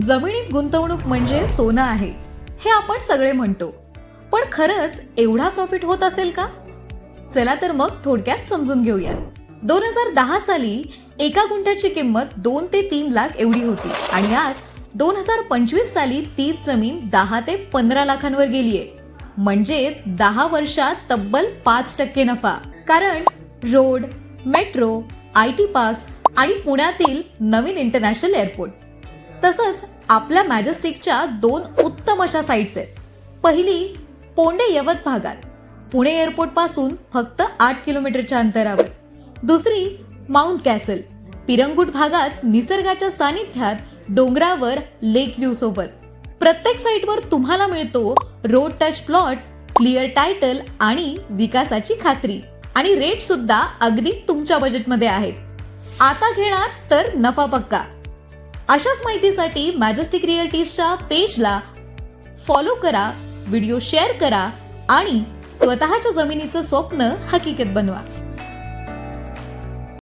जमिनीत गुंतवणूक म्हणजे सोनं आहे हे आपण सगळे म्हणतो, पण खरंच एवढा प्रॉफिट होत असेल का? चला तर मग थोडक्यात समजून घेऊया. 2010 साली एका गुंठ्याची किंमत 2 ते 3 लाख एवढी होती आणि आज 2025 साली तीच जमीन 10 ते 15 लाखांवर गेलीये. म्हणजेच 10 वर्षात तब्बल 5% नफा. कारण रोड, मेट्रो, IT पार्क्स आणि पुण्यातील नवीन इंटरनॅशनल एअरपोर्ट, तसंच आपल्या मॅजेस्टिकच्या 2 उत्तम अशा साइट्स आहेत. पहिली पोंडे यवत भागात, पुणे एअरपोर्ट पासून फक्त 8 किलोमीटरच्या अंतरावर. दुसरी माउंट कॅसल, पिरंगुट भागात निसर्गाच्या सानिध्यात डोंगरावर लेक व्ह्यू सोबत. प्रत्येक साइटवर तुम्हाला मिळतो road touch plot, clear title आणि विकासाची खात्री. आणि रेट सुद्धा अगदी तुमच्या बजेटमध्ये आहेत. आता घेणार तर नफा पक्का. अशाच माहितीसाठी मॅजेस्टिक रिअल्टीजच्या पेजला फॉलो करा, व्हिडिओ शेअर करा आणि स्वतःच्या जमिनीचं स्वप्न हकीकत बनवा.